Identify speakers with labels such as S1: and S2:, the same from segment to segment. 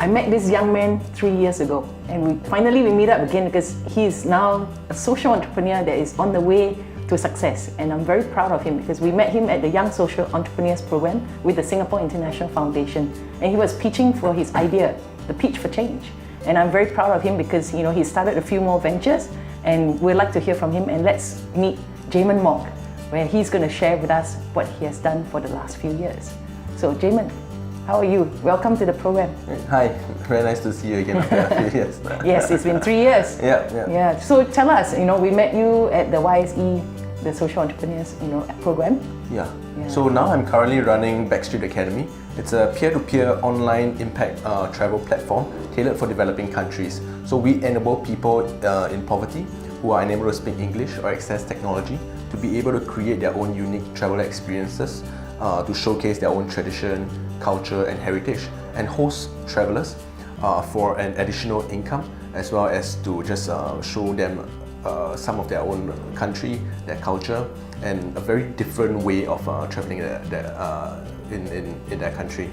S1: I met this young man 3 years ago, and we meet up again because he is now a social entrepreneur that is on the way to success. And I'm very proud of him because we met him at the Young Social Entrepreneurs Program with the Singapore International Foundation, and he was pitching for his idea, the Pitch for Change. And I'm very proud of him because he started a few more ventures, and we'd like to hear from him. And let's meet Jamin Mok, where he's going to share with us what he has done for the last few years. So Jamin, how are you? Welcome to the program.
S2: Hi, very nice to see you again after a few years.
S1: Yes, it's been 3 years.
S2: Yeah.
S1: So tell us, we met you at the YSE, the Social Entrepreneurs, program.
S2: Yeah. So now I'm currently running Backstreet Academy. It's a peer-to-peer online impact travel platform tailored for developing countries. So we enable people in poverty who are unable to speak English or access technology to be able to create their own unique travel experiences, to showcase their own tradition, culture and heritage, and host travelers for an additional income, as well as to just show them some of their own country, their culture, and a very different way of traveling in their country.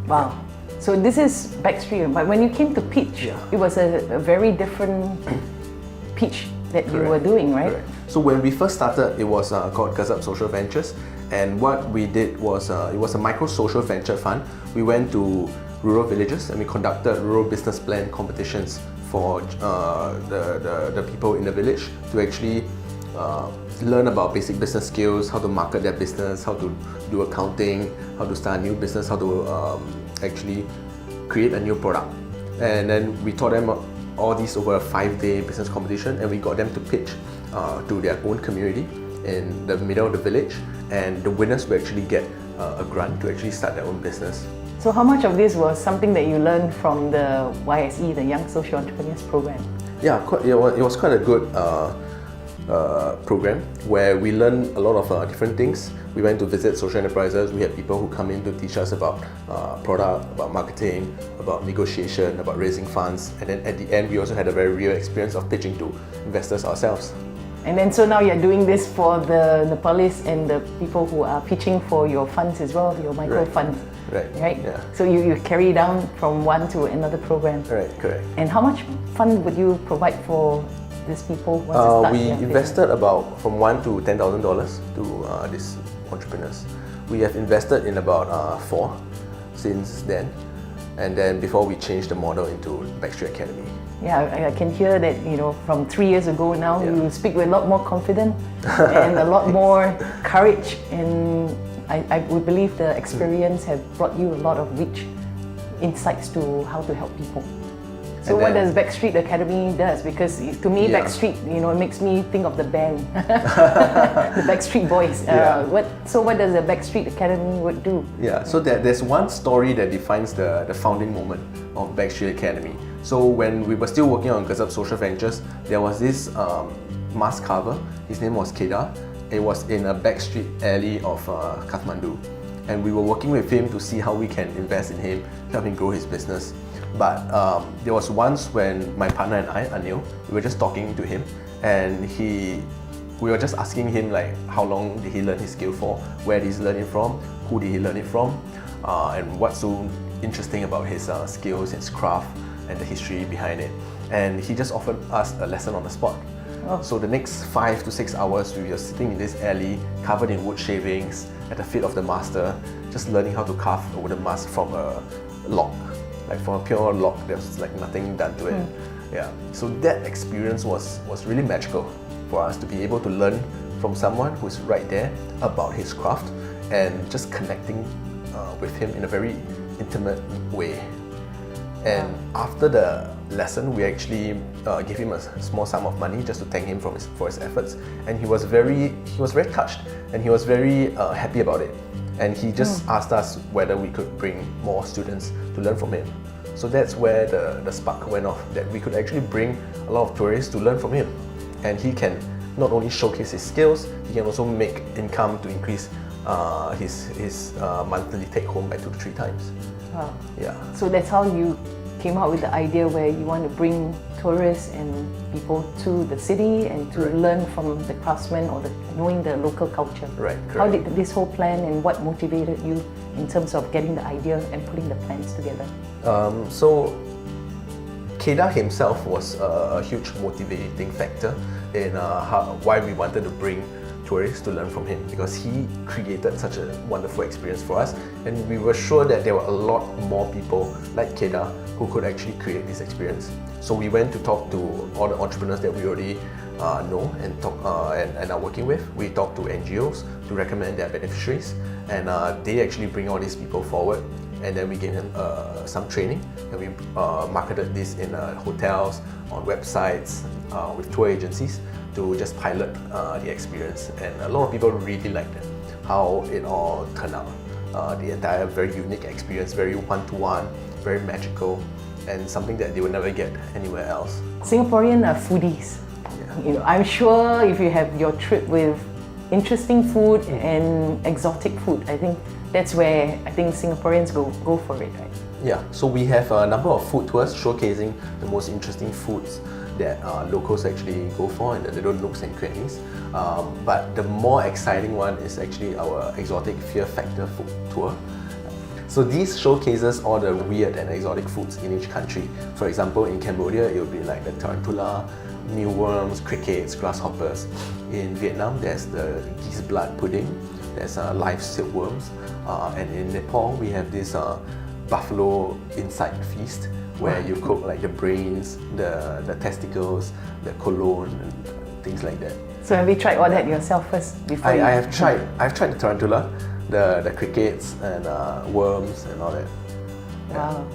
S1: Wow. So this is Backstreet, but when you came to pitch, it was a very different pitch that you were doing, right?
S2: Correct. So when we first started, it was called Gazap Social Ventures, and what we did was it was a micro social venture fund. We went to rural villages and we conducted rural business plan competitions for the people in the village to actually learn about basic business skills, how to market their business, how to do accounting, how to start a new business, how to actually create a new product. And then we taught them all these over a 5-day business competition, and we got them to pitch to their own community in the middle of the village, and the winners will actually get a grant to actually start their own business.
S1: So how much of this was something that you learned from the YSE, the Young Social Entrepreneurs Program?
S2: Yeah, it was quite a good program where we learned a lot of different things. We went to visit social enterprises. We had people who come in to teach us about product, about marketing, about negotiation, about raising funds, and then at the end we also had a very real experience of pitching to investors ourselves.
S1: And then so now you're doing this for the Nepalese and the people who are pitching for your funds as well, your micro funds. Right?
S2: Yeah.
S1: So you carry down from one to another program.
S2: Right, correct.
S1: And how much fund would you provide for these people once they start?
S2: We invested about from $1,000 to $10,000 to these entrepreneurs. We have invested in about 4 since then, and then before we changed the model into Backstreet Academy.
S1: Yeah, I can hear that, from 3 years ago now, you speak with a lot more confidence and a lot more courage, and I would believe the experience have brought you a lot of rich insights to how to help people. So what does Backstreet Academy does? Because to me, Backstreet, it makes me think of the band, the Backstreet Boys. What does the Backstreet Academy would do?
S2: Yeah, so there's one story that defines the founding moment of Backstreet Academy. So when we were still working on Gazap Social Ventures, there was this mask cover. His name was Kedar. It was in a backstreet alley of Kathmandu, and we were working with him to see how we can invest in him, help him grow his business. But there was once when my partner and I, Anil, we were just talking to him, and we were just asking him like how long did he learn his skill for, where did he learn it from, who did he learn it from, and what's so interesting about his skills, his craft, and the history behind it. And he just offered us a lesson on the spot. So the next 5 to 6 hours, we were sitting in this alley, covered in wood shavings, at the feet of the master, just learning how to carve a wooden mask from a log. Like from a pure log, there's like nothing done to it. Yeah. So that experience was really magical for us to be able to learn from someone who's right there about his craft and just connecting with him in a very intimate way. And after the lesson, we actually gave him a small sum of money just to thank him for his efforts, and he was very touched, and he was very happy about it. And he just asked us whether we could bring more students to learn from him. So that's where the spark went off, that we could actually bring a lot of tourists to learn from him, and he can not only showcase his skills, he can also make income to increase his monthly take home by 2 to 3 times.
S1: Wow.
S2: Yeah.
S1: So that's how you came up with the idea where you want to bring tourists and people to the city and to learn from the craftsmen or knowing the local culture.
S2: Right. Correct.
S1: How did this whole plan and what motivated you in terms of getting the idea and putting the plans together?
S2: So Kedar himself was a huge motivating factor in why we wanted to bring tourists to learn from him, because he created such a wonderful experience for us, and we were sure that there were a lot more people like Kedar who could actually create this experience. So we went to talk to all the entrepreneurs that we already know and are working with. We talked to NGOs to recommend their beneficiaries, and they actually bring all these people forward, and then we gave them some training, and we marketed this in hotels, on websites, with tour agencies to just pilot the experience, and a lot of people really liked it, how it all turned out. The entire very unique experience, very one-to-one, very magical, and something that they would never get anywhere else.
S1: Singaporean are foodies. You know, I'm sure if you have your trip with interesting food and exotic food, I think that's where I think Singaporeans go for it, right?
S2: Yeah, so we have a number of food tours showcasing the most interesting foods that locals actually go for in the little nooks and crannies. But the more exciting one is actually our exotic Fear Factor food tour. So this showcases all the weird and exotic foods in each country. For example, in Cambodia, it will be like the tarantula, mealworms, crickets, grasshoppers. In Vietnam, there's the geese blood pudding, there's live silkworms, and in Nepal, we have this buffalo inside feast where you cook like the brains, the testicles, the colon, and things like that.
S1: So have you tried all that yourself first before
S2: I've tried the tarantula, the crickets and worms and all that.
S1: Wow.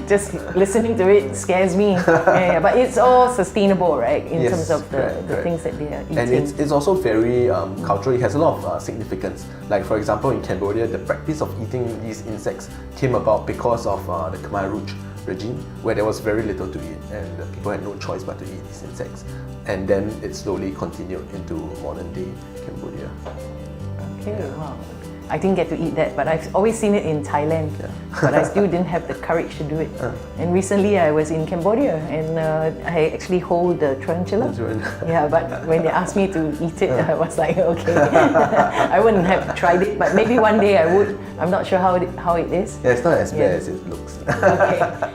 S1: Just listening to it scares me. Yeah, but it's all sustainable, right? In terms of the things that they are eating.
S2: And it's also very cultural. It has a lot of significance. Like for example, in Cambodia, the practice of eating these insects came about because of the Khmer Rouge regime, where there was very little to eat, and the people had no choice but to eat these insects. And then it slowly continued into modern day Cambodia.
S1: Okay, wow. I didn't get to eat that, but I've always seen it in Thailand, but I still didn't have the courage to do it. And recently I was in Cambodia, and I actually hold the tarantula. Yeah, but when they asked me to eat it, I was like, okay, I wouldn't have tried it, but maybe one day I would. I'm not sure how it is.
S2: Yeah, it's not as bad as it looks.
S1: Okay.